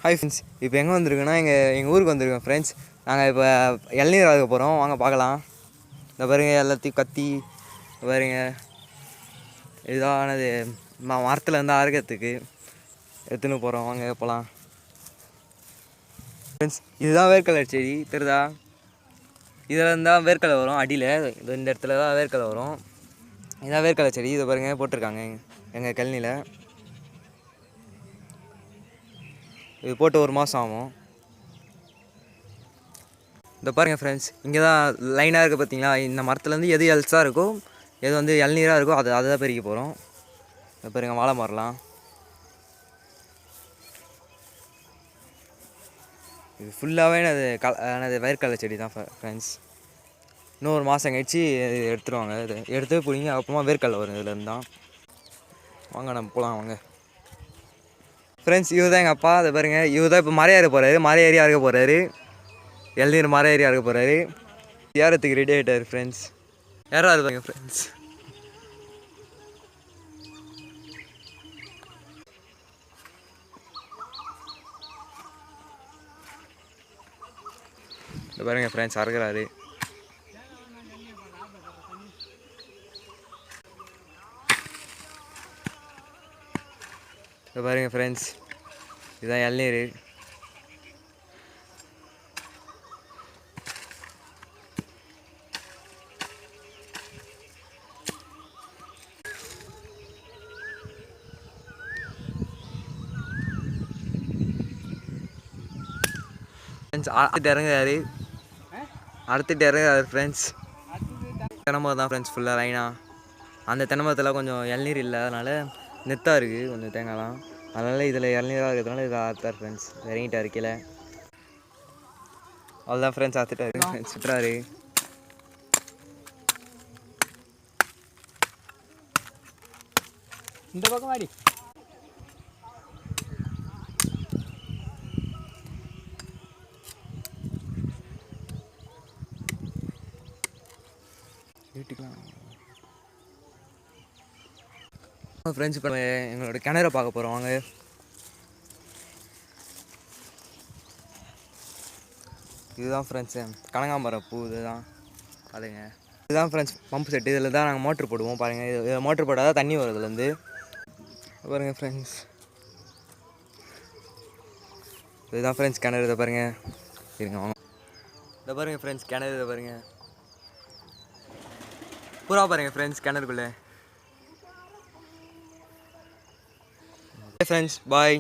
Hi friends, இப்போ எங்கே வந்திருக்கோன்னா எங்கள் ஊருக்கு வந்திருக்கோம் ஃப்ரெண்ட்ஸ். நாங்கள் இப்போ இளநீர் அறுக்க போகிறோம், வாங்க பார்க்கலாம். இந்த பாருங்க எல்லாத்தையும் கத்தி பாருங்க, இதானது மரத்தில் இருந்து அறுக்கிறதுக்கு எடுத்துன்னு போகிறோம், வாங்க போகலாம் ஃப்ரெண்ட்ஸ். இதுதான் வேர்க்கடலை செடி தெரியுதா? இதில் இருந்தால் வேர்க்கடலை வரும் அடியில், இந்த இடத்துல தான் வேர்க்கடலை வரும். இதுதான் வேர்க்கடலை செடி. இதை பாருங்கள் போட்டிருக்காங்க எங்கள் கழனியில். இது போட்டு 1 மாதம் ஆகும். இந்த பாருங்கள் ஃப்ரெண்ட்ஸ், இங்கே தான் லைனாக இருக்குது பார்த்தீங்களா? இந்த மரத்துலேருந்து எது எல்ஸாக இருக்கோ, எது வந்து இளநீராக இருக்கோ அதை தான் பறிக்க போகிறோம். இந்த பாருங்கள் வாழை மரலாம். இது ஃபுல்லாகவே எனது வேர்க்கடலை செடி தான் ஃப்ரெண்ட்ஸ். இன்னும் 1 மாதம் கழிச்சு எடுத்துருவாங்க. இது எடுத்து பிடிங்க, அப்புறமா வேர்க்கடலை வரும் இதுலேருந்து தான். வாங்க நம்ம போகலாம் வாங்க ஃப்ரெண்ட்ஸ். இவர் தான் எங்கள் அப்பா. அதை பாருங்கள், இவர் தான் இப்போ மரம் ஏற போகிறாரு, மரம் ஏறி அறுக்க போகிறாரு. இளநீர் மரம் ஏறி அறுக்க போகிறாரு. ஏறத்துக்கு ரெடி ஆகிட்டார் ஃப்ரெண்ட்ஸ். யாரும் இருப்பாங்க ஃப்ரெண்ட்ஸ். இந்த பாருங்க ஃப்ரெண்ட்ஸ், அறுக்கிறாரு. இந்த பாருங்க ஃப்ரெண்ட்ஸ், இதுதான் இளநீர். அடுத்துட்டு இறங்குறாரு ஃப்ரெண்ட்ஸ். தென்னமரம் தான் ஃப்ரெண்ட்ஸ் ஃபுல்லாக லைனாக. அந்த தென்னமரத்தில் கொஞ்சம் இளநீர் இல்லை, அதனால் நெத்தாக இருக்குது கொஞ்சம் தேங்காய்லாம். அதனால் இதில் இளநீராக இருக்கிறதுனால இதை அறுத்தார் ஃப்ரெண்ட்ஸ். இறங்கிட்டார் கீழே. அவ்வளோதான் ஃப்ரெண்ட்ஸ், அறுத்துட்டாரு ஃப்ரெண்ட்ஸ். சுட்டுறாரு. இந்த பக்கம் வாடி. ஃப்ரெண்ட்ஸ், இப்போ எங்களோட கிணறை பார்க்க போகிறோம் வாங்க. இதுதான் ஃப்ரெண்ட்ஸு கனகாம்பரம் பூ. இதுதான் அதுங்க. இதுதான் ஃப்ரெண்ட்ஸ் பம்பு செட்டு. இதில் தான் நாங்கள் மோட்ரு போடுவோம். பாருங்கள், இதில் மோட்ரு போட்டால் தான் தண்ணி வரும் இதுலேருந்து. பாருங்கள் ஃப்ரெண்ட்ஸ், இதுதான் ஃப்ரெண்ட்ஸ் கிணறு. இதை பாருங்கள், இருங்க வாங்க. இதை பாருங்கள் ஃப்ரெண்ட்ஸ் கிணறு. இதை பாருங்கள் பூரா பாருங்கள் ஃப்ரெண்ட்ஸ் கிணறுக்குள்ளே. Friends bye.